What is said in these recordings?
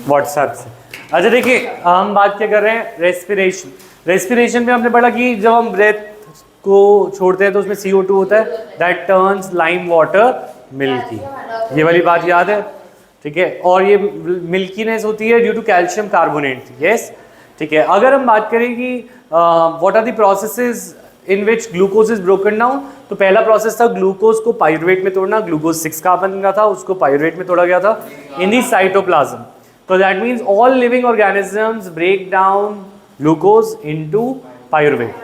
WhatsApp से। अच्छा देखिए, हम बात क्या कर रहे हैं, रेस्पिरेशन। रेस्पिरेशन में हमने पढ़ा कि जब हम ब्रेथ को छोड़ते हैं तो उसमें CO2 होता है, that turns lime water milky. ये वाली बात याद है, ठीक है। और ये मिल्कीनेस होती है due to calcium carbonate, yes, ठीक है। अगर हम बात करें कि what are the processes in which glucose is broken down, तो पहला प्रोसेस था ग्लूकोज को पाइरुवेट में तोड़ना। ग्लूकोज 6 कार्बन का था, उसको पाइरुवेट में तोड़ा गया था इन दी साइटोप्लाज्म। तो that means all living organisms break down glucose into pyruvate.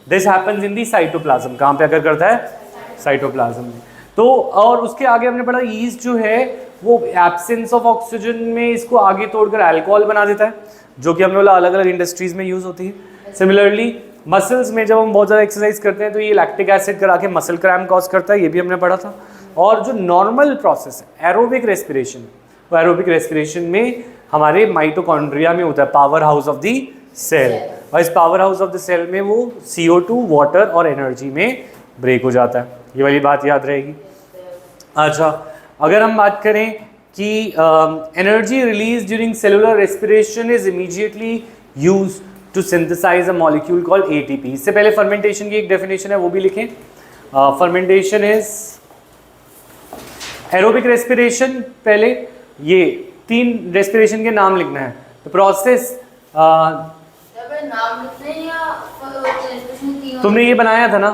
This happens in the cytoplasm. कहाँ पे अगर करता है, साइटोप्लाज्म में। तो और उसके आगे हमने पढ़ा यीस्ट जो है वो एब्सेंस ऑफ ऑक्सीजन में इसको आगे तोड़कर अल्कोहल बना देता है, जो कि हमने बोला अलग अलग इंडस्ट्रीज में यूज होती है। सिमिलरली मसल्स में जब हम बहुत ज़्यादा एक्सरसाइज करते हैं तो ये लैक्टिक एसिड करा के मसल क्रैम्प कॉज करता है, ये भी हमने पढ़ा था। और जो नॉर्मल प्रोसेस है एरोबिक रेस्पिरेशन, तो एरोबिक रेस्पिरेशन में हमारे माइटोकॉन्ड्रिया में होता है, powerhouse of the cell. और इस powerhouse of the cell में वो CO2 वाटर और एनर्जी में ब्रेक हो जाता है। ये वाली बात याद रहेगी। अच्छा, अगर हम बात करें कि energy release during cellular respiration is immediately use to synthesise a molecule called ATP। इससे पहले फर्मेंटेशन की एक डेफिनेशन है, वो भी लिखें। Fermentation is aerobic respiration. पहले ये 3 रेस्पिरेशन के नाम लिखना है। तो प्रोसेस तुमने ये बनाया था ना,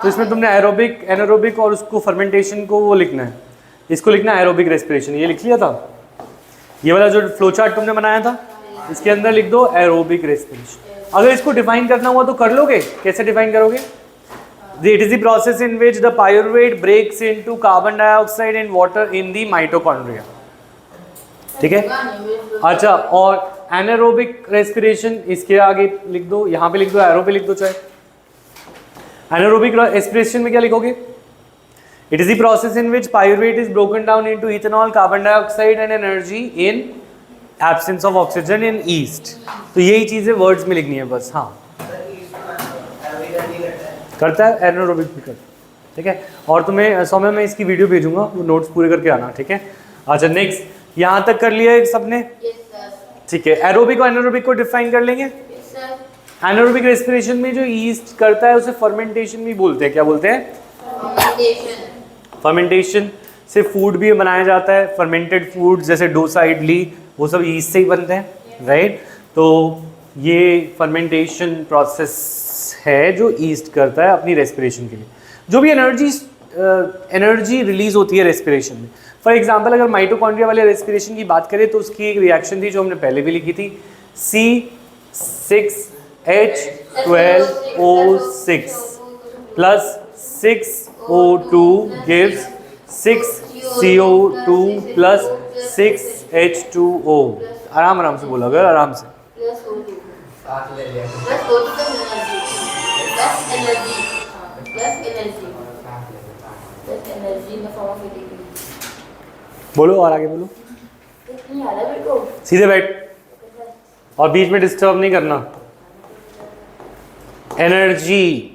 तो इसमें तुमने एरोबिक, एनारोबिक और उसको फर्मेंटेशन को वो लिखना है, इसको लिखना है एरोबिक रेस्पिरेशन। ये लिख लिया था, ये वाला जो फ्लो चार्ट तुमने बनाया था इसके अंदर लिख दो एरोबिक रेस्पिरेशन। अगर इसको डिफाइन करना हुआ तो कर लोगे, कैसे डिफाइन करोगे? It is the process in which the pyruvate breaks into carbon dioxide and water in the mitochondria, ठीक है। अच्छा, और एनारोबिक रेस्पिरेशन इसके आगे लिख दो, यहाँ पे लिख दो, एरो पे लिख दो चाहे। एनारोबिक रेस्पिरेशन में क्या लिखोगे? It is the process in which pyruvate is broken down into ethanol, carbon dioxide and energy in absence of oxygen in east. तो यही चीजें वर्ड्स में लिखनी है बस। हाँ, करता है, एनारोबिक भी करता है, ठीक है। और तुम्हें सौम्य मैं इसकी वीडियो भेजूंगा, वो नोट्स पूरे करके आना, ठीक है। अच्छा, नेक्स्ट, यहाँ तक कर लिया है सबने, ठीक है। एरोबिक और एनारोबिक को डिफाइन कर लेंगे। एनारोबिक रेस्पिरेशन में जो ईस्ट करता है उसे फर्मेंटेशन भी बोलते हैं। क्या बोलते हैं? फर्मेंटेशन से फूड भी बनाया जाता है। फर्मेंटेड फूड जैसे डोसा, इडली, वो सब ईस्ट से ही बनते हैं, राइट। तो ये फर्मेंटेशन प्रोसेस है जो ईस्ट करता है अपनी रेस्पिरेशन के लिए। जो भी एनर्जी रिलीज होती है रेस्पिरेशन में, फॉर एग्जांपल अगर माइटोकॉन्ड्रिया वाले रेस्पिरेशन की बात करें तो उसकी एक रिएक्शन थी जो हमने पहले भी लिखी थी, C6H12O6 plus 6O2 gives 6CO2 plus 6H2O। आराम आराम से बोलो, अगर आराम से। बोलो और आगे बोलो, सीधे बैठ और बीच में डिस्टर्ब नहीं करना। एनर्जी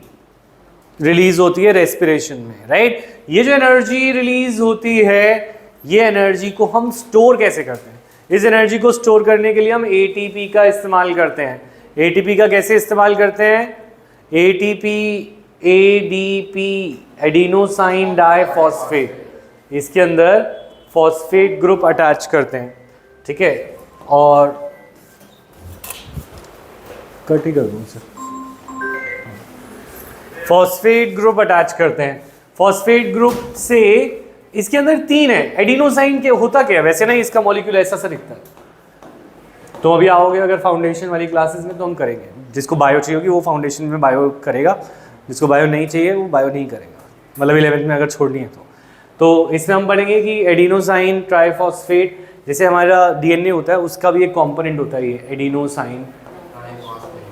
रिलीज होती है रेस्पिरेशन में, राइट। ये जो एनर्जी रिलीज होती है, ये एनर्जी को हम स्टोर कैसे करते हैं? इस एनर्जी को स्टोर करने के लिए हम ATP का इस्तेमाल करते हैं। ATP का कैसे इस्तेमाल करते हैं? ATP, ADP, एडिनोसाइन डाइफॉस्फेट, इसके अंदर फॉस्फेट ग्रुप अटैच करते हैं, ठीक है। और कट ही कर दूँ सर, फॉस्फेट ग्रुप अटैच करते हैं। फॉस्फेट ग्रुप से इसके अंदर 3 है। एडिनोसाइन के होता क्या है? वैसे ना इसका मॉलिक्यूल ऐसा सा दिखता है। तो अभी आओगे अगर फाउंडेशन वाली क्लासेस में तो हम करेंगे। जिसको बायो चाहिए होगी वो फाउंडेशन में बायो करेगा, जिसको बायो नहीं चाहिए वो बायो नहीं करेगा, मतलब 11th में अगर छोड़नी है तो इसमें हम पढ़ेंगे कि एडिनोसाइन ट्राइफॉस्फेट, जैसे हमारा DNA होता है उसका भी एक कंपोनेंट होता है, ये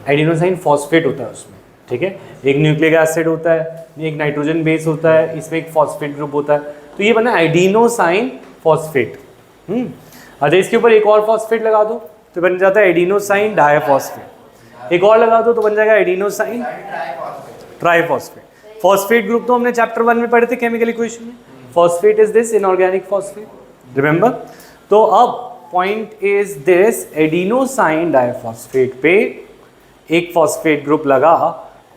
एडिनोसाइन फॉस्फेट होता है उसमें, ठीक है। एक न्यूक्लिक एसिड होता है, एक नाइट्रोजन बेस होता है, इसमें एक फॉस्फेट ग्रुप होता है, तो ये बना एडिनोसाइन फॉस्फेट। अच्छा, इसके ऊपर एक और फॉस्फेट लगा दो तो बन जाता है एडिनोसाइन डाइफॉस्फेट। एक और लगा दो तो बन जाएगा एडिनोसाइन ट्राइफॉस्फेट। फॉस्फेट ग्रुप तो हमने चैप्टर 1 में पढ़े थे केमिकल इक्वेशन में। Phosphate is this inorganic phosphate, remember. तो अब point is this, adenosine diphosphate पे एक फॉस्फेट ग्रुप लगा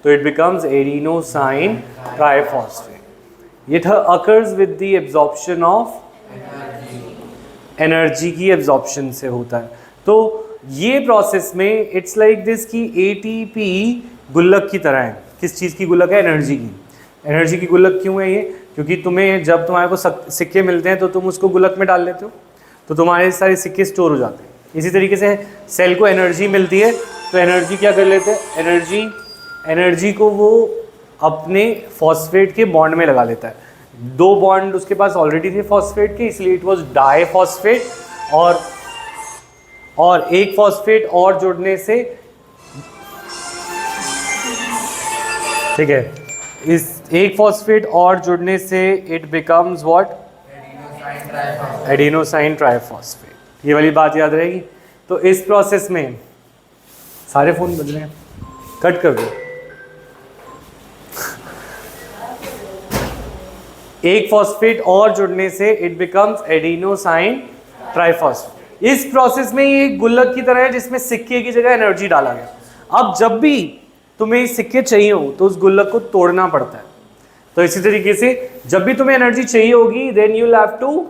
तो it becomes adenosine triphosphate. It occurs with the absorption of energy की एब्जॉर्प्शन से होता है। तो ये प्रोसेस में इट्स लाइक दिस कि एटीपी गुल्लक की तरह है। किस चीज़ की गुल्लक है? एनर्जी की। एनर्जी की गुल्लक क्यों है ये? क्योंकि तुम्हें जब तुम्हारे को सिक्के मिलते हैं तो तुम उसको गुल्लक में डाल लेते हो, तो तुम्हारे सारे सिक्के स्टोर हो जाते हैं। इसी तरीके से सेल को एनर्जी मिलती है तो एनर्जी क्या कर लेते हैं? एनर्जी को वो अपने फॉस्फेट के बॉन्ड में लगा लेता है। 2 बॉन्ड उसके पास ऑलरेडी थे फॉस्फेट के, इसलिए इट वाज डाइफॉस्फेट, और एक फॉस्फेट और जुड़ने से, ठीक है, इस एक फॉस्फेट और जुड़ने से it becomes what? Adenosine triphosphate. ये वाली बात याद रहेगी। तो इस प्रोसेस में सारे फोन बज रहे हैं, कट कर दो। एक फॉस्फेट और जुड़ने से इट बिकम्स एडिनोसाइन ट्राइफॉस्फेट। इस प्रोसेस में ये गुल्लक की तरह है जिसमें सिक्के की जगह एनर्जी डाला गया। अब जब भी तुम्हें सिक्के चाहिए हो तो उस गुल्लक को तोड़ना पड़ता है। तो इसी तरीके से जब भी तुम्हें एनर्जी चाहिए होगी then you will have to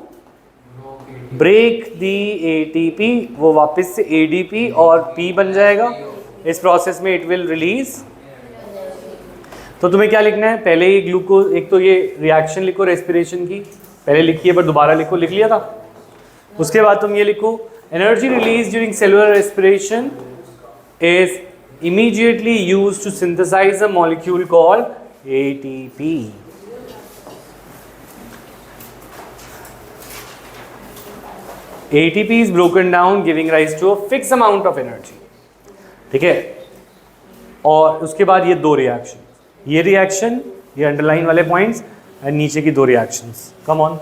break the ATP, वो वापस से एडीपी और पी बन जाएगा। इस प्रोसेस में इट विल रिलीज। तो तुम्हें क्या लिखना है? पहले ही ग्लूकोज, एक तो ये रिएक्शन लिखो रेस्पिरेशन की, पहले लिखिए पर दोबारा लिखो, लिख लिया था। उसके बाद तुम ये लिखो, energy release during cellular respiration is immediately used to synthesize a molecule called ATP. ATP is broken down giving rise to a fixed amount of energy. ठीक है, और उसके बाद ये 2 रिएक्शन, ये रिएक्शन, ये अंडरलाइन वाले पॉइंट्स एंड नीचे की 2 रिएक्शंस। कम ऑन,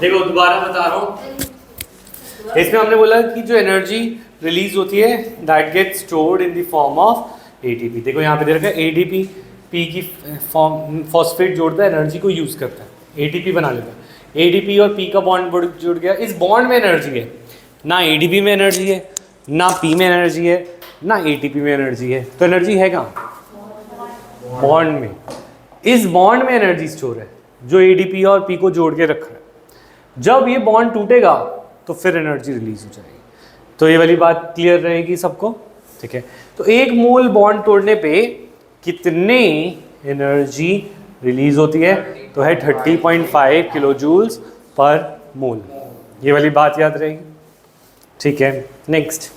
देखो दोबारा बता रहा हूँ। इसमें हमने बोला कि जो एनर्जी रिलीज होती है that get stored in the form of ATP. देखो यहाँ पे दे रखा है एडीपी, पी की फॉर्म फॉस्फेट जोड़ता है, एनर्जी को यूज करता है, एटीपी बना लेता है। एडीपी और पी का बॉन्ड जुड़ गया, इस बॉन्ड में एनर्जी है, ना एडीपी में एनर्जी है, ना पी में एनर्जी है, ना एटीपी में एनर्जी है। तो एनर्जी है कहाँ? बॉन्ड में। इस बॉन्ड में एनर्जी स्टोर है जो एडीपी और पी को जोड़ के रखा है। जब ये बॉन्ड टूटेगा तो फिर एनर्जी रिलीज हो जाएगी। तो ये वाली बात क्लियर रहेगी सबको, ठीक है। तो एक मोल बॉन्ड तोड़ने पे कितने एनर्जी रिलीज होती है? तो है 30.5 किलो जूल्स पर मोल। ये वाली बात याद रहेगी, ठीक है। नेक्स्ट,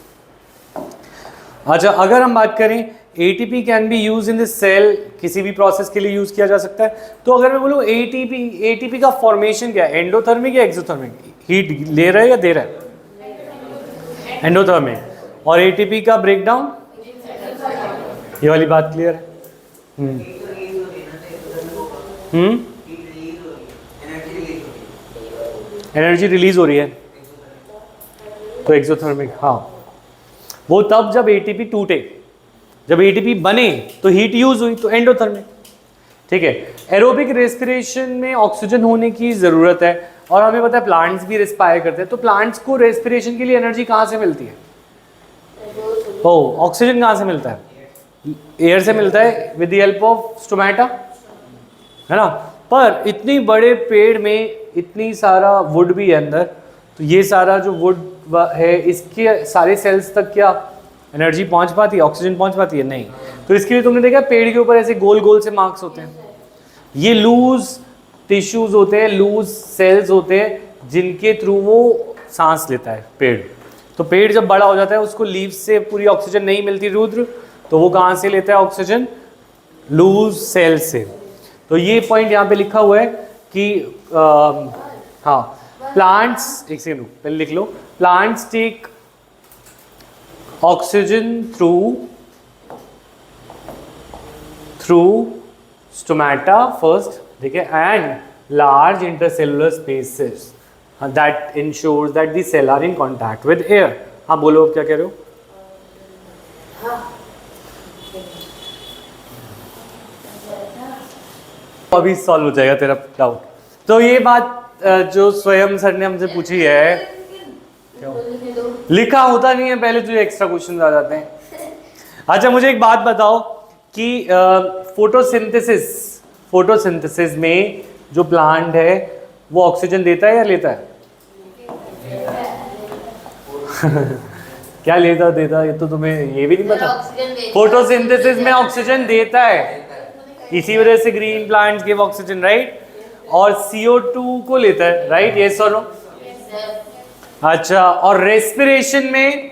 अच्छा अगर हम बात करें ATP can be use in the cell, किसी भी प्रोसेस के लिए यूज किया जा सकता है। तो अगर मैं बोलूँ एटीपी का फॉर्मेशन क्या है? एंडोथर्मिक या एक्सोथर्मिक? हीट ले रहा है या दे रहा है? एंडोथर्मिक। और एटीपी का ब्रेकडाउन, ये वाली बात क्लियर है? एनर्जी रिलीज हो रही है तो एक्सोथर्मिक। हाँ, वो तब जब एटीपी टूटे, जब एटीपी बने तो हीट यूज हुई तो एंडोथर्मिक, ठीक है। एरोबिक रेस्पिरेशन में ऑक्सीजन होने की ज़रूरत है और हमें पता है प्लांट्स भी रेस्पायर करते हैं। तो प्लांट्स को रेस्पिरेशन के लिए एनर्जी कहाँ से मिलती है? ऑक्सीजन कहाँ से मिलता है? एयर से मिलता है with the help of stomata, है ना। पर इतनी बड़े पेड़ में इतनी सारा वुड भी है अंदर, तो ये सारा जो वुड है इसके सारे सेल्स तक क्या एनर्जी पहुंच पाती है? ऑक्सीजन पहुंच पाती है? नहीं। तो इसके लिए तुमने देखा पेड़ के ऊपर ऐसे गोल गोल से मार्क्स होते हैं, ये लूज टिश्यूज होते हैं, लूज सेल्स होते हैं जिनके थ्रू वो सांस लेता है पेड़। तो पेड़ जब बड़ा हो जाता है उसको लीव्स से पूरी ऑक्सीजन नहीं मिलती रुद्र, तो वो कहाँ से लेता है ऑक्सीजन? लूज सेल से। तो ये पॉइंट यहाँ पे लिखा हुआ है कि हाँ, प्लांट्स, एक सेकंड पहले लिख लो, plants take oxygen through stomata first, ठीक है, and large intercellular spaces that ensures that the cell are in contact with air. हाँ बोलो, अब क्या कह रहे हो? अभी सॉल्व हो जाएगा तेरा डाउट। तो ये बात जो स्वयं सर ने हमसे पूछी है, लिखा होता नहीं है, पहले तुझे एक्स्ट्रा क्वेश्चन आ जाते हैं। अच्छा मुझे एक बात बताओ कि फोटोसिंथेसिस में जो प्लांट है वो ऑक्सीजन देता है या लेता है? क्या लेता देता, ये तो तुम्हें ये भी नहीं पता। फोटोसिंथेसिस में ऑक्सीजन देता है, इसी वजह से green plants give oxygen, right? और CO2 को लेता है, राइट? यस और नो? अच्छा, और रेस्पिरेशन में,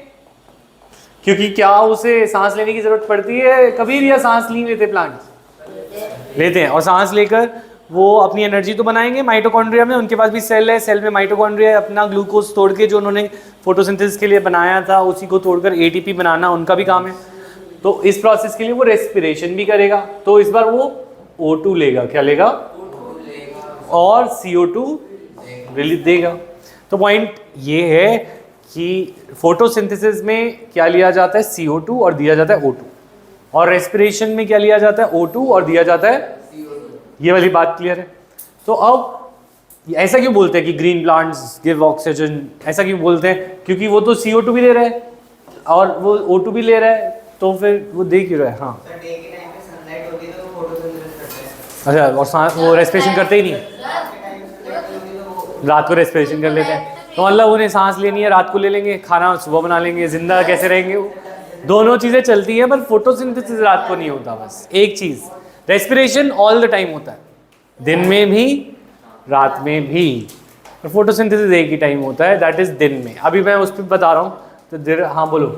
क्योंकि क्या उसे सांस लेने की जरूरत पड़ती है कभी भी, या सांस नहीं लेते प्लांट्स? लेते हैं, और सांस लेकर वो अपनी एनर्जी तो बनाएंगे। माइटोकॉन्ड्रिया में उनके पास भी सेल है, सेल में माइटोकॉन्ड्रिया अपना ग्लूकोज तोड़ के जो उन्होंने फोटोसिंथेसिस के लिए बनाया था उसी को तोड़कर ATP बनाना उनका भी काम है। तो इस प्रोसेस के लिए वो रेस्पिरेशन भी करेगा, तो इस बार वो O2 लेगा। क्या लेगा? और CO2 रिलीज देगा। तो पॉइंट ये है कि फोटोसिंथेसिस में क्या लिया जाता है? CO2 और दिया जाता है O2, और रेस्पिरेशन में क्या लिया जाता है? O2 और दिया जाता है ये वाली बात क्लियर है? तो अब ऐसा क्यों बोलते हैं कि ग्रीन प्लांट्स गिव ऑक्सीजन, ऐसा क्यों बोलते हैं? क्योंकि वो तो CO2 भी ले रहा है और वो O2 भी ले रहा है, तो फिर वो दे क्यों रहा है? हाँ, अच्छा, और सांस वो रेस्पिरेशन करते ही नहीं, रात को रेस्पिरेशन कर लेते हैं। तो मतलब उन्हें सांस लेनी है रात को ले लेंगे, खाना सुबह बना लेंगे, जिंदा कैसे रहेंगे वो? दोनों चीज़ें चलती हैं, पर फोटोसिंथेसिस रात को नहीं होता। बस एक चीज़, रेस्पिरेशन ऑल द टाइम होता है, दिन में भी रात में भी, और फोटोसिंथेसिस एक ही टाइम होता है, दैट इज दिन में। अभी मैं उस पर बता रहा हूँ तो देर। हाँ बोलो। तो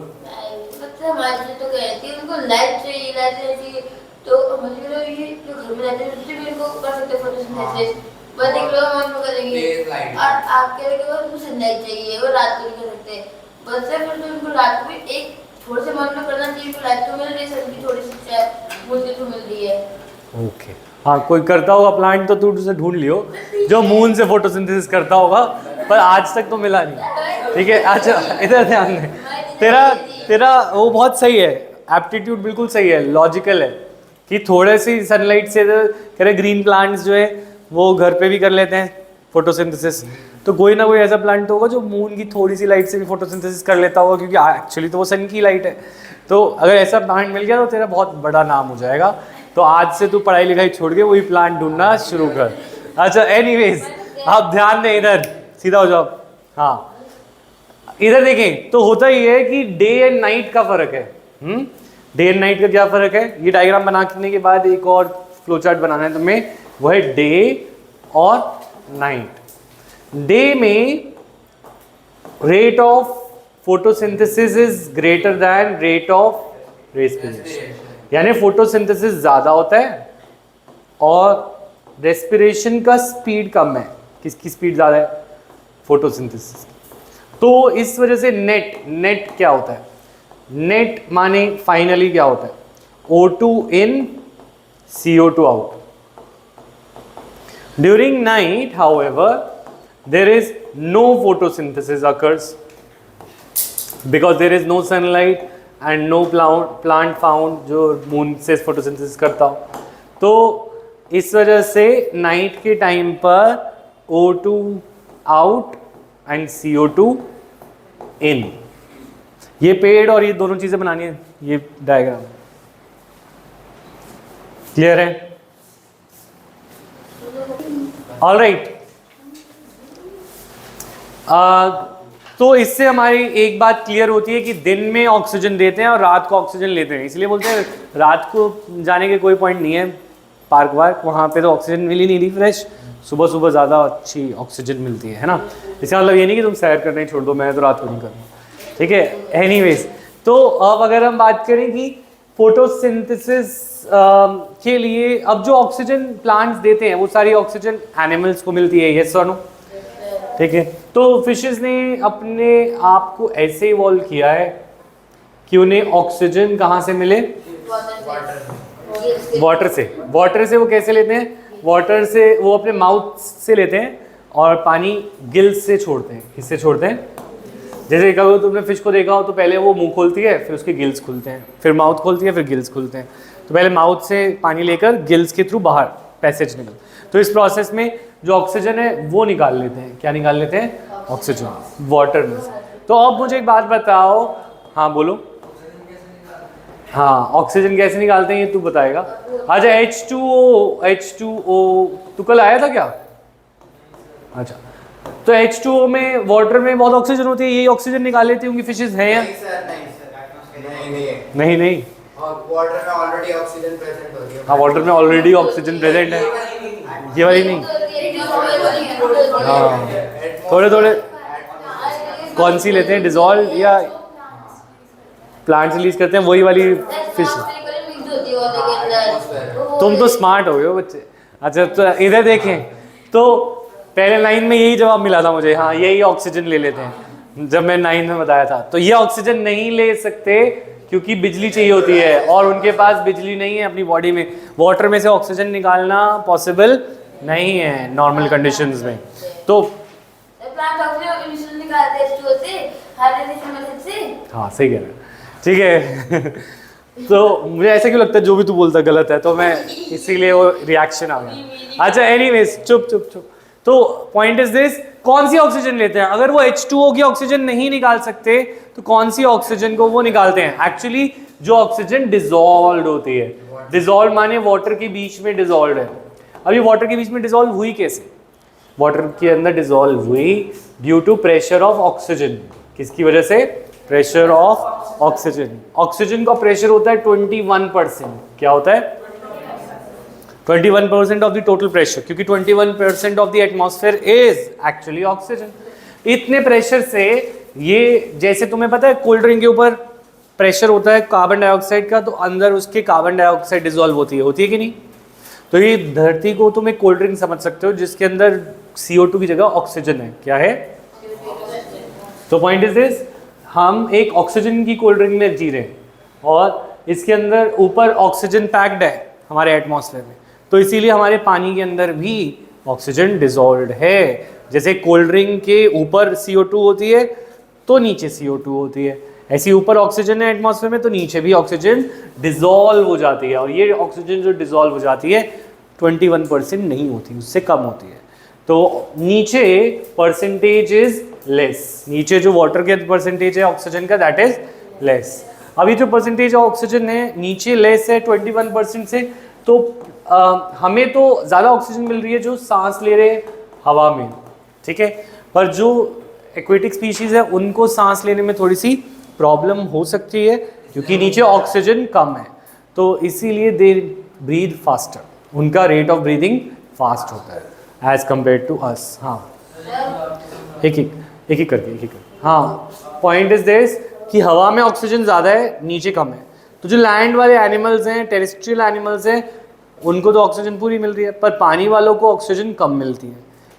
कहती है उनको लाइट चाहिए, तो मतलब ये जो घर में रहते हैं उससे भी इनको कर सकते फोटोसिंथेसिस, बस एक लोग मन में करेंगे। और आप कह रहे हो उनको सनलाइट चाहिए, वो रात को नहीं कर सकते, बस फिर तो उनको रात को भी एक थोड़े से मन में करना चाहिए, तो लाइट तो मिल रही है, सबकी थोड़ी सी मुझे तो मिल रही है। ओके, हाँ, कोई करता होगा प्लांट तो तू उसे ढूंढ लियो जो मून से फोटोसिंथेसिस करता होगा, पर आज तक तो मिला नहीं। ठीक है, अच्छा इधर ध्यान दे। तेरा वो बहुत सही है, एप्टीट्यूड बिल्कुल सही है, लॉजिकल है कि थोड़े सी सनलाइट से कह रहे ग्रीन प्लांट्स जो है वो घर पे भी कर लेते हैं फोटोसिंथेसिस, तो कोई ना कोई ऐसा प्लांट होगा जो मून की थोड़ी सी लाइट से भी फोटोसिंथेसिस कर लेता होगा, क्योंकि एक्चुअली तो वो सन की लाइट है। तो अगर ऐसा प्लांट मिल गया तो तेरा बहुत बड़ा नाम हो जाएगा। तो आज से तू पढ़ाई लिखाई छोड़ के वही प्लांट ढूंढना शुरू कर। अच्छा, एनीवेज आप ध्यान दें, इधर सीधा हो जाओ। हाँ, इधर देखें तो होता ही है कि डे एंड नाइट का फर्क है। डे एंड नाइट का क्या फर्क है? ये डायग्राम बनाने के बाद एक और फ्लो चार्ट बनाना है तुम्हें, वो है डे और नाइट। डे में rate of photosynthesis is greater than rate of respiration, यानी फोटोसिंथेसिस ज्यादा होता है और रेस्पिरेशन का स्पीड कम है। किसकी स्पीड ज्यादा है? फोटोसिंथेसिस। तो इस वजह से नेट क्या होता है? नेट माने फाइनली क्या होता है? O2 in, CO2 out. During night, however, there is no photosynthesis occurs because there is no sunlight and no plant found जो मून से फोटोसिंथेसिस करता हो। तो इस वजह से नाइट के टाइम पर O2 out and CO2 in, ये पेड़ और ये दोनों चीजें बनानी है। ये डायग्राम क्लियर है? All right. तो इससे हमारी एक बात क्लियर होती है कि दिन में ऑक्सीजन देते हैं और रात को ऑक्सीजन लेते हैं। इसलिए बोलते हैं रात को जाने के कोई पॉइंट नहीं है, पार्क वार्क, वहाँ पे तो ऑक्सीजन मिल ही नहीं रही फ्रेश, सुबह सुबह ज़्यादा अच्छी ऑक्सीजन मिलती है ना। इसका मतलब ये नहीं कि तुम सैर करना ही छोड़ दो, मैं तो रात को नहीं करूँगा, ठीक है। एनीवेज, तो अब अगर हम बात करें कि फोटोसिंथेसिस के लिए अब जो ऑक्सीजन प्लांट्स देते हैं वो सारी ऑक्सीजन एनिमल्स को मिलती है, यस और नो? ठीक है। तो फिशेस ने अपने आप को ऐसे इवॉल्व किया है कि उन्हें ऑक्सीजन कहाँ से मिले? वाटर से। वाटर से वो कैसे लेते हैं? वाटर से वो अपने माउथ से लेते हैं और पानी गिल्स से छोड़ते हैं। किससे छोड़ते हैं? जैसे कभी तुमने फिश को देखा हो तो पहले वो मुंह खोलती है, फिर उसके गिल्स खुलते हैं, फिर माउथ खोलती है, फिर गिल्स खुलते हैं। तो पहले माउथ से पानी लेकर गिल्स के थ्रू बाहर पैसेज निकल, तो इस प्रोसेस में जो ऑक्सीजन है वो निकाल लेते हैं। क्या निकाल लेते हैं? ऑक्सीजन वाटर में से। तो अब मुझे एक बात बताओ, हाँ बोलो। हाँ ऑक्सीजन कैसे निकालते हैं ये तू बताएगा। अच्छा H2O तू कल आया था क्या? अच्छा तो H2O में वाटर में बहुत ऑक्सीजन होती है, यही ऑक्सीजन निकाल लेती होंगी फिशेस, हैं या नहीं? नहीं वाटर में ऑलरेडी ऑक्सीजन प्रेजेंट होती है। हाँ वाटर में ऑलरेडी ऑक्सीजन प्रेजेंट है, ये वाली नहीं। हाँ थोड़े थोड़े कौन सी लेते हैं, डिजॉल्व या प्लांट रिलीज करते हैं, वही वाली फिश। तुम तो स्मार्ट हो गए हो बच्चे। अच्छा तो इधर देखें तो पहले लाइन में यही जवाब मिला था मुझे, हाँ यही ऑक्सीजन ले लेते हैं जब मैं 9 में बताया था। तो ये ऑक्सीजन नहीं ले सकते क्योंकि बिजली चाहिए होती है और उनके पास बिजली नहीं है अपनी बॉडी में। वाटर में से ऑक्सीजन निकालना पॉसिबल नहीं है नॉर्मल कंडीशंस में। तो हाँ सही कह रहे हैं, ठीक है। तो मुझे ऐसा क्यों लगता है जो भी तू बोलता गलत है, तो मैं इसीलिए वो रिएक्शन आ गया। अच्छा एनीवेज चुप चुप चुप। तो पॉइंट इज दिस, कौन सी ऑक्सीजन लेते हैं? अगर वो H2O की ऑक्सीजन नहीं निकाल सकते तो कौन सी ऑक्सीजन को वो निकालते हैं? एक्चुअली जो ऑक्सीजन डिसॉल्व होती है, डिसॉल्व माने वाटर के बीच में डिसॉल्व है। अभी वाटर के बीच में डिसॉल्व हुई कैसे? वाटर के अंदर डिसॉल्व हुई due to pressure of oxygen. किसकी वजह से? Pressure of oxygen. ऑक्सीजन का प्रेशर होता है 21%। क्या होता है? 21% ऑफ द टोटल प्रेशर, क्योंकि 21% of the atmosphere is actually oxygen. इतने प्रेशर से ये, जैसे तुम्हें पता है कोल्ड ड्रिंक के ऊपर प्रेशर होता है कार्बन डाइऑक्साइड का, तो अंदर उसके कार्बन डाइऑक्साइड डिसॉल्व होती है कि नहीं? तो ये धरती को तुम एक कोल्ड ड्रिंक समझ सकते हो जिसके अंदर CO2 की जगह ऑक्सीजन है। क्या है? तो पॉइंट इज दिस, हम एक ऑक्सीजन की कोल्ड ड्रिंक में जी रहे हैं और इसके अंदर ऊपर ऑक्सीजन पैक्ड है हमारे एटमॉस्फेयर में, तो इसीलिए हमारे पानी के अंदर भी ऑक्सीजन डिसॉल्व्ड है। जैसे कोल्ड ड्रिंक के ऊपर CO2 होती है तो नीचे CO2 होती है, ऐसी ऊपर ऑक्सीजन है एटमॉस्फेयर में तो नीचे भी ऑक्सीजन डिसॉल्व हो जाती है। और ये ऑक्सीजन जो डिसॉल्व हो जाती है 21% नहीं होती, उससे कम होती है। तो नीचे परसेंटेज इज लेस, नीचे जो वाटर के परसेंटेज है ऑक्सीजन का दैट इज लेस। अभी जो परसेंटेज ऑक्सीजन है नीचे लेस है 21% से, तो हमें तो ज़्यादा ऑक्सीजन मिल रही है जो सांस ले रहे हवा में, ठीक है। पर जो एक्वेटिक स्पीशीज़ है उनको सांस लेने में थोड़ी सी प्रॉब्लम हो सकती है क्योंकि नीचे ऑक्सीजन कम है, तो इसीलिए दे ब्रीथ फास्टर, उनका रेट ऑफ ब्रीदिंग फास्ट होता है एज कम्पेयर टू अस। हाँ एक एक करके। हाँ पॉइंट इज दिस कि हवा में ऑक्सीजन ज़्यादा है नीचे कम है, तो जो लैंड वाले एनिमल्स हैं, टेरेस्ट्रियल एनिमल्स हैं, उनको तो ऑक्सीजन पूरी मिल रही है, पर पानी वालों को ऑक्सीजन कम मिलती है,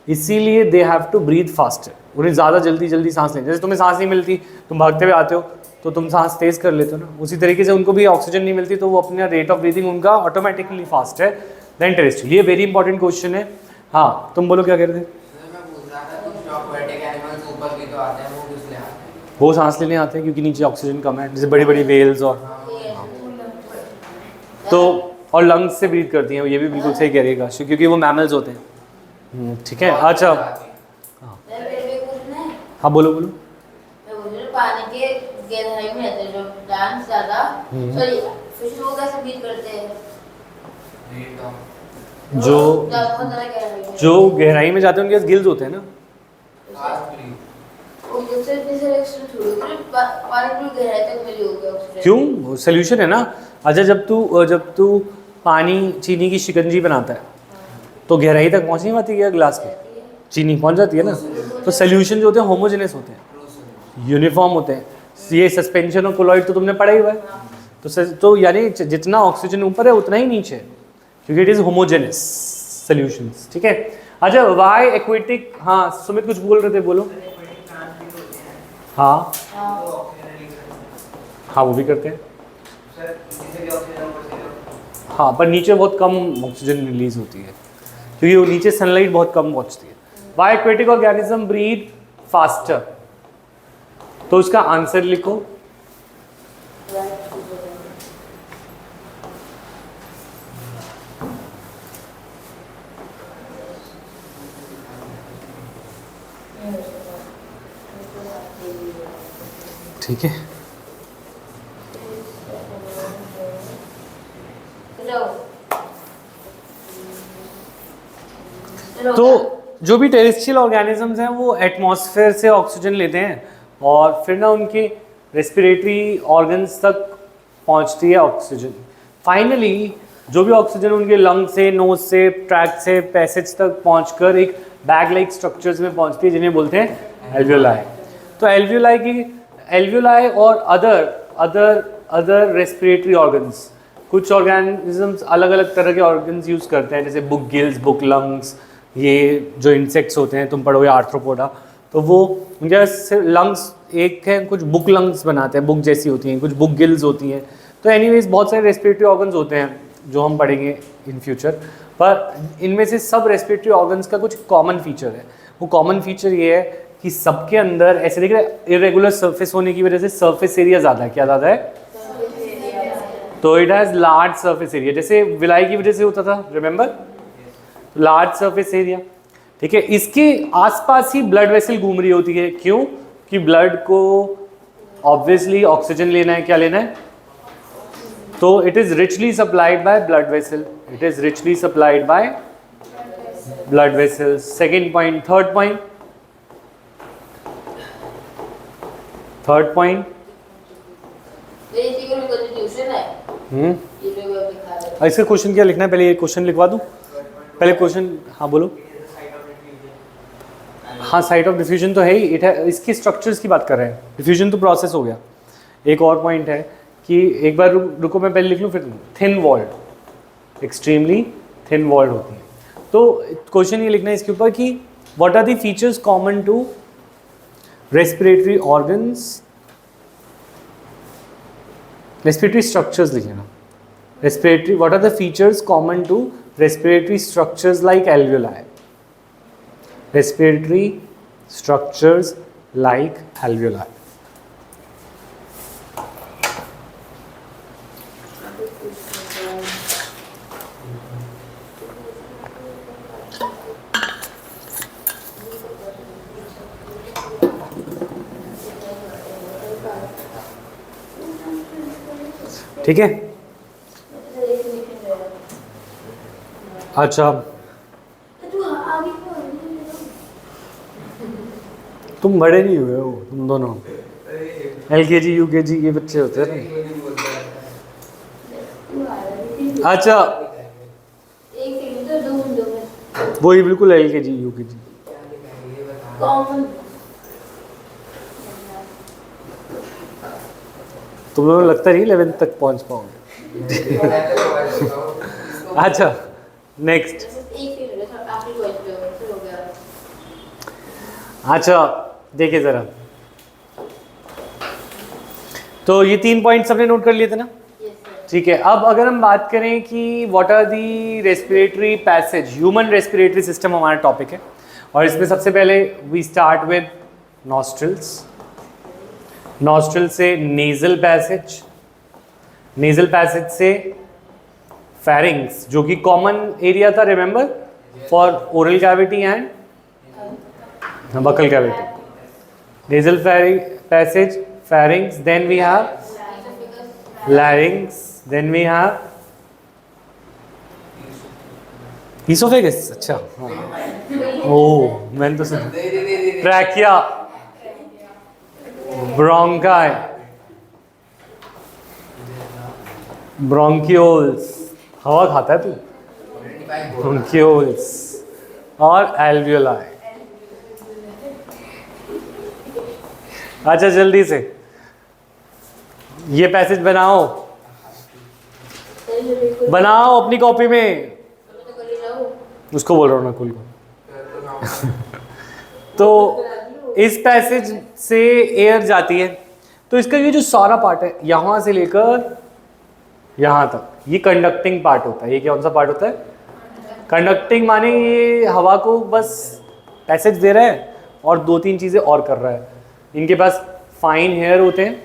इसीलिए they have to breathe faster. उन्हें ज़्यादा जल्दी सांस लें। जैसे तुम्हें सांस नहीं मिलती, तुम भागते हुए आते हो तो तुम सांस तेज़ कर लेते हो ना, उसी तरीके से उनको भी ऑक्सीजन नहीं मिलती तो वो अपना रेट ऑफ ब्रीदिंग उनका ऑटोमेटिकली फास्ट है देन टेरेस्ट्रियल। ये वेरी इंपॉर्टेंट क्वेश्चन है। हाँ तुम बोलो क्या कह रहे थे? वो सांस लेने आते हैं क्योंकि नीचे ऑक्सीजन कम है, जैसे बड़ी बड़ी वेल्स और लंग्स से ब्रीथ करती हैं, ये भी बिल्कुल सही कह रही है क्योंकि वो मैमल्स होते हैं, ठीक है। अच्छा हाँ बोलो। पानी के गहराई में रहते हैं जो प्लांट्स ज़्यादा, सॉरी फिश वो कैसे ब्रीथ करते हैं? जो गहराई में जाते हैं उनके पास गिल्स होते हैं ना। क्यों? सोल्यूशन है ना। अच्छा जब तू पानी चीनी की शिकंजी बनाता है तो गहराई तक पहुंच नहीं पाती क्या ग्लास की? चीनी पहुंच जाती है ना। तो सोल्यूशन जो होते हैं होमोजेनस होते हैं, यूनिफॉर्म होते हैं। ये सस्पेंशन ऑफ कोलॉइड तो तुमने पढ़ा ही हुआ है। तो यानी जितना ऑक्सीजन ऊपर है उतना ही नीचे, क्योंकि इट इज होमोजेनस सॉल्यूशंस, ठीक है। अच्छा वाई एक्वेटिक, हाँ सुमित कुछ बोल रहे थे, बोलो। हाँ वो भी करते हैं। हाँ पर नीचे बहुत कम ऑक्सीजन रिलीज होती है क्योंकि वो नीचे सनलाइट बहुत कम पहुंचती है। Why aquatic organism breathe faster, तो उसका आंसर लिखो। ठीक है, तो जो भी टेरेस्ट्रियल ऑर्गेनिजम्स हैं वो एटमॉस्फेयर से ऑक्सीजन लेते हैं और फिर ना उनके रेस्पिरेटरी ऑर्गन्स तक पहुंचती है ऑक्सीजन। फाइनली जो भी ऑक्सीजन उनके लंग से, नोज से, ट्रैक से, पैसेज तक पहुंचकर एक बैग लाइक स्ट्रक्चर्स में पहुंचती है जिन्हें बोलते हैं एल्वियोलाई। तो एल्वियोलाई और अदर रेस्पिरेटरी ऑर्गन्स, कुछ ऑर्गेनिजम्स अलग अलग तरह के ऑर्गन्स यूज़ करते हैं, जैसे बुक गिल्स, बुक लंग्स, ये जो इंसेक्ट्स होते हैं तुम पढ़ोगे आर्थ्रोपोडा, तो वो उनके लंग्स एक है, कुछ बुक लंग्स बनाते हैं, बुक जैसी होती हैं, कुछ बुक गिल्स होती हैं। तो एनीवेज बहुत सारे रेस्पिरेटरी ऑर्गन्स होते हैं जो हम पढ़ेंगे इन फ्यूचर, पर इनमें से सब रेस्पिरेटरी ऑर्गन्स का कुछ कॉमन फीचर है। वो कॉमन फीचर ये है कि सबके अंदर ऐसे देख रहे इरेगुलर सरफेस होने की वजह से सरफेस एरिया ज़्यादा है। क्या ज़्यादा है? तो it has large surface area, जैसे विलाई की वजह से होता था, रिमेंबर, लार्ज सरफेस एरिया। ठीक है, इसके आसपास ही ब्लड वेसल घूम रही होती है। क्यों? कि ब्लड को ऑब्वियसली ऑक्सीजन लेना है, क्या लेना है, तो it is richly supplied by blood vessel, it is richly supplied by blood vessel. Second point, third point इसका क्वेश्चन क्या लिखना है? पहले ये क्वेश्चन लिखवा दूं, पहले क्वेश्चन। हाँ बोलो। हाँ, साइट ऑफ डिफ्यूजन तो है ही, इट है, इसकी स्ट्रक्चर्स की बात कर रहे हैं। डिफ्यूजन तो प्रोसेस हो गया। एक और पॉइंट है कि एक बार रुको मैं पहले लिख लूँ फिर। Thin walled, extremely thin walled होती है। तो क्वेश्चन ये लिखना है इसके ऊपर कि what are the features common to respiratory organs, respiratory structures लिख लेना। Respiratory, what are the features common to respiratory structures like alveoli, respiratory structures like alveoli. ठीक है, अच्छा तुम बड़े नहीं हुए हो, तुम दोनों LKG UKG के बच्चे होते हैं ना। अच्छा वही बिल्कुल LKG UKG। तुम लोगों को लगता नहीं 11th तक पहुंच पाओगे। अच्छा नेक्स्ट, अच्छा देखिए ज़रा, तो ये 3 पॉइंट्स हमने नोट कर लिए थे ना। ठीक है, अब अगर हम बात करें कि what are the respiratory passage, human respiratory system हमारा टॉपिक है, और इसमें सबसे पहले we start with nostrils. Nostril से नेजल पैसेज, नेजल पैसेज से फेरिंग्स, जो कि कॉमन एरिया था, remember, for oral cavity and buccal cavity. Nasal passage, pharynx, then we have larynx, then we have oesophagus. अच्छा हाँ, ओह मैंने तो सुना। ट्रैकिया, ब्रोंकाई, ब्रोंकियोल्स, हवा खाता है तू, ब्रोंकियोल्स, और एल्वियोलाई। अच्छा जल्दी से ये पैसेज बनाओ, बनाओ अपनी कॉपी में। उसको बोल रहा हूँ ना कुल को। तो इस पैसेज से एयर जाती है, तो इसका ये जो सारा पार्ट है यहाँ से लेकर यहाँ तक, ये कंडक्टिंग पार्ट होता है। ये कौन सा पार्ट होता है? कंडक्टिंग, माने ये हवा को बस पैसेज दे रहा है और 2-3 चीज़ें और कर रहा है। इनके पास फाइन हेयर होते हैं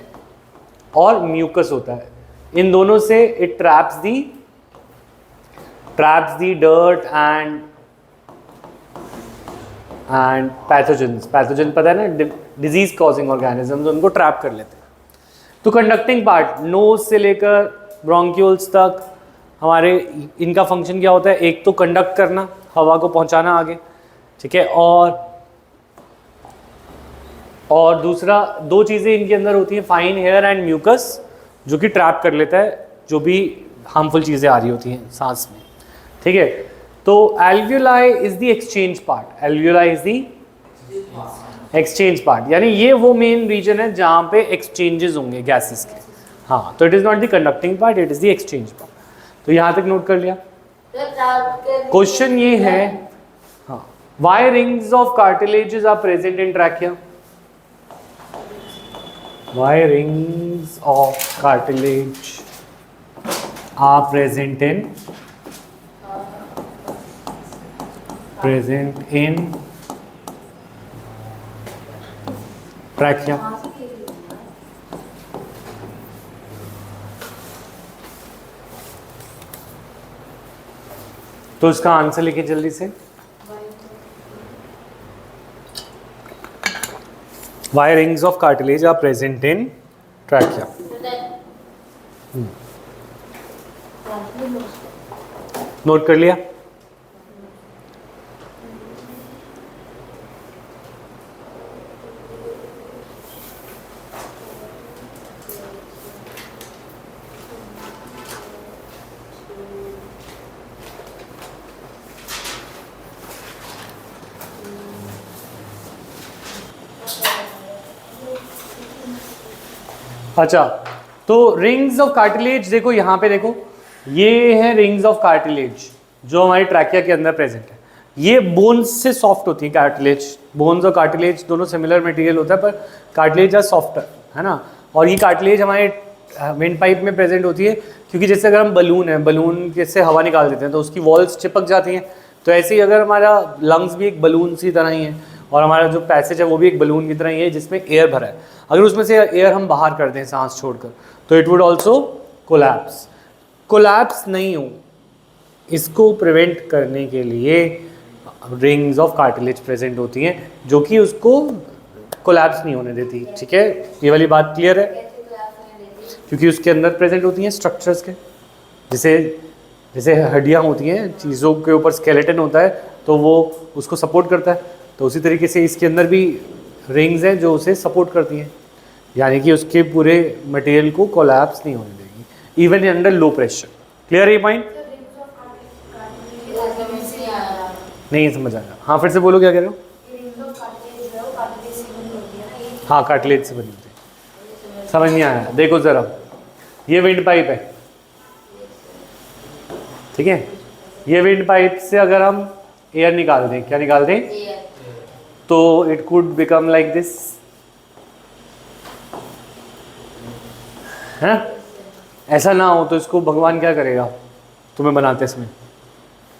और म्यूकस होता है। इन दोनों से it traps the dirt and pathogens. Pathogen पता है ना, डिजीज कॉजिंग ऑर्गेनिजम्स, उनको ट्रैप कर लेते हैं। तो कंडक्टिंग पार्ट नोज से लेकर ब्रोंक्यूल्स तक हमारे इनका फंक्शन क्या होता है, एक तो कंडक्ट करना, हवा को पहुंचाना आगे, ठीक है, और दूसरा दो चीज़ें इनके अंदर होती हैं, फाइन हेयर एंड म्यूकस, जो कि ट्रैप कर लेता है जो भी हार्मफुल चीज़ें आ रही होती हैं सांस में, ठीक है। तो alveoli is the exchange part, alveoli is the exchange part, यानी ये वो मेन रीजन है जहाँ पे एक्सचेंजेस होंगे गैसेस के। हाँ, तो it is not the conducting part, it is the exchange part. तो यहाँ तक नोट कर लिया। क्वेश्चन ये है, हाँ, why rings of cartilages are present in trachea? Why rings of cartilage are present in trachea? तो इसका आंसर लिखिए जल्दी से। Why rings of cartilage are present in trachea? Note कर लिया। अच्छा, तो रिंग्स ऑफ कार्टिलेज देखो, यहाँ पे देखो, ये है रिंग्स ऑफ कार्टिलेज जो हमारी ट्रैकिया के अंदर प्रेजेंट है। ये बोन्स से सॉफ्ट होती है कार्टिलेज, बोन्स और कार्टिलेज दोनों सिमिलर मटेरियल होता है, पर कार्टिलेज आर सॉफ्टर, है ना। और ये कार्टिलेज हमारे विंड पाइप में प्रेजेंट होती है, क्योंकि जैसे अगर हम बलून है, बलून से हवा निकाल देते हैं तो उसकी वॉल्स चिपक जाती हैं, तो ऐसे ही अगर हमारा लंग्स भी एक बलून सी तरह ही है, और हमारा जो पैसेज है वो भी एक बलून की तरह ही है जिसमें एयर भरा है। अगर उसमें से एयर हम बाहर कर दें सांस छोड़कर, तो it would also collapse. Collapse नहीं हो, इसको प्रिवेंट करने के लिए रिंग्स ऑफ कार्टिलेज प्रेजेंट होती हैं, जो कि उसको कोलैप्स नहीं होने देती, ठीक है। ये वाली बात क्लियर है? क्योंकि उसके अंदर प्रेजेंट होती हैं स्ट्रक्चर्स के, जैसे हड्डियाँ होती हैं, चीज़ों के ऊपर स्केलेटन होता है तो वो उसको सपोर्ट करता है, तो उसी तरीके से इसके अंदर भी रिंग्स हैं जो उसे सपोर्ट करती हैं, यानी कि उसके पूरे मटेरियल को कोलैप्स नहीं होने देगी even under low pressure. Clear है ये पॉइंट? नहीं समझ आया? हाँ, फिर से बोलो, क्या कह रहे हो? हाँ, कार्टिलेज से बनी होती है। समझ नहीं आया? देखो ज़रा, ये विंड पाइप है, ठीक है। ये विंड पाइप से अगर हम एयर निकाल दें, क्या निकाल दें, तो it could become like this, है। ऐसा ना हो तो इसको भगवान क्या करेगा, तुम्हें बनाते इसमें,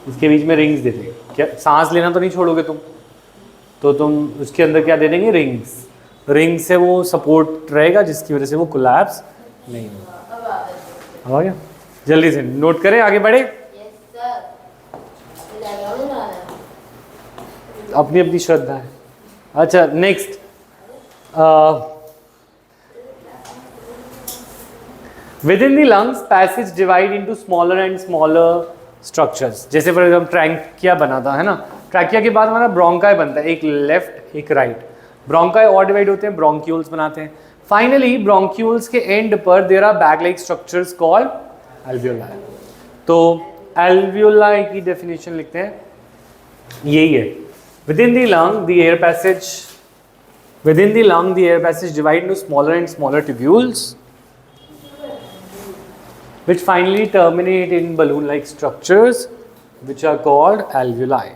इसके बीच में रिंग्स दे देंगे। क्या सांस लेना तो नहीं छोड़ोगे तुम, तो तुम उसके अंदर क्या दे देंगे, रिंग्स। रिंग से वो सपोर्ट रहेगा जिसकी वजह से वो कोलैप्स नहीं होगा। अब आ गया? जल्दी से नोट करें, आगे बढ़े। अपनी अपनी श्रद्धा है। अच्छा, next, with in the lungs passage divide into smaller and smaller structures. जैसे फॉर एग्जाम्पल ट्रैकिया बनाता है ना, ट्रैकिया के बाद हमारा ब्रोंकाई बनता है, एक लेफ्ट एक राइट। ब्रोंकाई और डिवाइड होते हैं, ब्रोंक्यूल्स बनाते हैं। फाइनली ब्रोंक्यूल्स के एंड पर there are bag like structures called alveoli. तो एल्वियोलाई की डेफिनेशन लिखते हैं, यही है, within the lung the air passage divide into smaller and smaller tubules which finally terminate in balloon like structures which are called alveoli,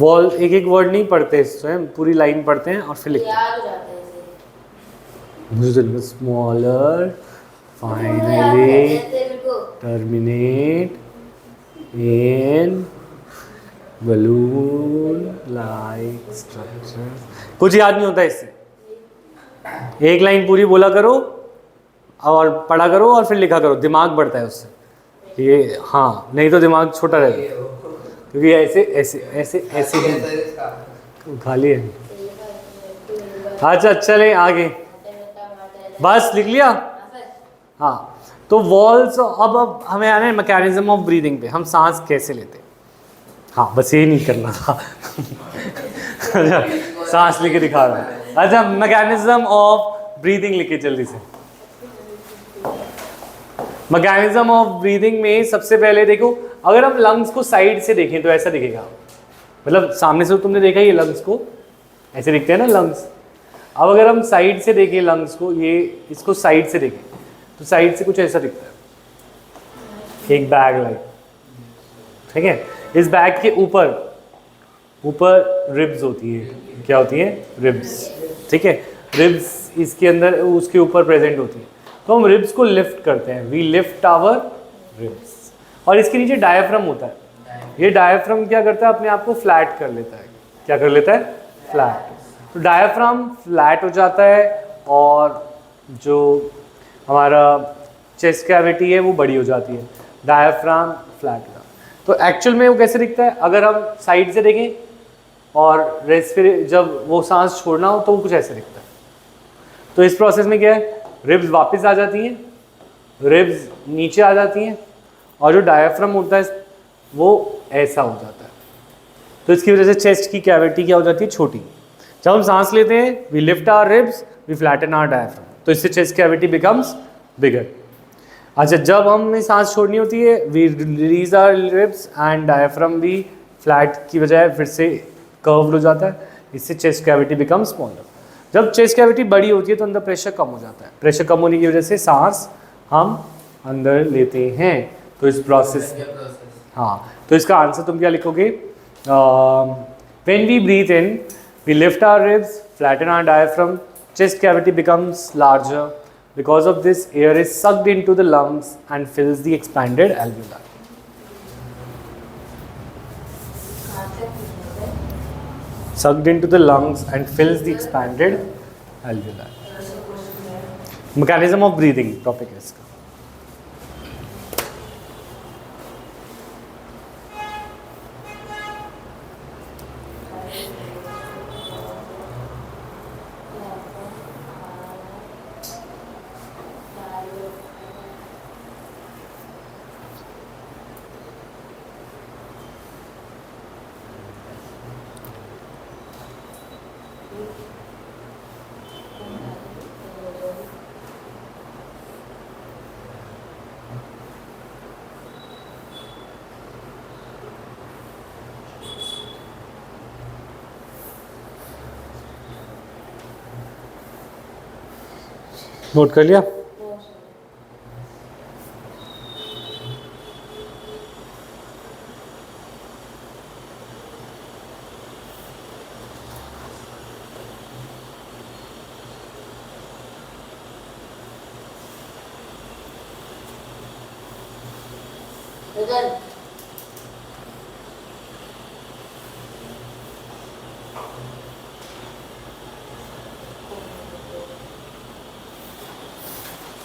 wall एक एक word नहीं पढ़ते, स्वयं पूरी लाइन पढ़ते हैं और फिर लिखते हैं। स्मॉलर फाइनली टर्मिनेट इन बलून लाइक स्ट्रक्चर। कुछ याद नहीं होता इससे, एक लाइन पूरी बोला करो और पढ़ा करो और फिर लिखा करो, दिमाग बढ़ता है उससे। ये हाँ, नहीं तो दिमाग छोटा रहेगा, क्योंकि ऐसे ऐसे ऐसे ऐसे ही खाली है। अच्छा चले आगे, बस लिख लिया। हाँ, तो वॉल्स, अब हमें आना है मैकेनिज्म ऑफ ब्रीदिंग पे, हम सांस कैसे लेते हैं। हाँ, बस ये नहीं करना था। अच्छा, सांस लेके दिखा रहा हूँ। अच्छा, मैकेनिज्म ऑफ ब्रीदिंग लिखे जल्दी से। मैकेनिज्म ऑफ ब्रीदिंग में सबसे पहले देखो, अगर हम लंग्स को साइड से देखें तो ऐसा दिखेगा, मतलब सामने से तुमने देखा ये लंग्स को ऐसे दिखते हैं ना लंग्स। अब अगर हम साइड से देखें लंग्स को, ये इसको साइड से देखें तो साइड से कुछ ऐसा दिखता है, एक बैग लाइक, ठीक है। इस बैग के ऊपर ऊपर रिब्स होती है, क्या होती है, रिब्स, ठीक है। रिब्स इसके अंदर उसके ऊपर प्रेजेंट होती है, तो हम रिब्स को लिफ्ट करते हैं, वी लिफ्ट आवर रिब्स। और इसके नीचे डायफ्राम होता है, ये डायफ्राम क्या करता है, अपने आप को फ्लैट कर लेता है। क्या कर लेता है, फ्लैट। तो डायफ्राम फ्लैट हो जाता है और जो हमारा चेस्ट कैविटी है वो बड़ी हो जाती है, डायफ्राम फ्लैट हो जाता है। तो एक्चुअल में वो कैसे दिखता है, अगर हम साइड से देखें और जब वो सांस छोड़ना हो तो वो कुछ ऐसे दिखता है। तो इस प्रोसेस में क्या है, रिब्स वापस आ जाती हैं, रिब्स नीचे आ जाती हैं और जो डायफ्राम होता है वो ऐसा हो जाता है। तो इसकी वजह से चेस्ट की कैविटी क्या हो जाती है, छोटी। जब हम सांस लेते हैं, we lift our ribs, we flatten our diaphragm, तो इससे चेस्ट कैविटी बिकम्स बिगर। अच्छा, जब हमें सांस छोड़नी होती है, we release our ribs and diaphragm भी फ्लैट की बजाय फिर से कर्व्ड हो जाता है, इससे चेस्ट कैविटी बिकम्स स्मॉलर। जब चेस्ट कैविटी बड़ी होती है तो अंदर प्रेशर कम हो जाता है, प्रेशर कम होने की वजह से सांस हम अंदर लेते हैं। तो इस प्रोसेस, हाँ, तो इसका आंसर तुम क्या लिखोगे, when we breathe in we lift our ribs, flatten our diaphragm, chest cavity becomes larger. Because of this, air is sucked into the lungs and fills the expanded alveoli. Sucked into the lungs and fills the expanded alveoli. Mechanism of breathing topic है इसका। Note कर लिया।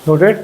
Noted?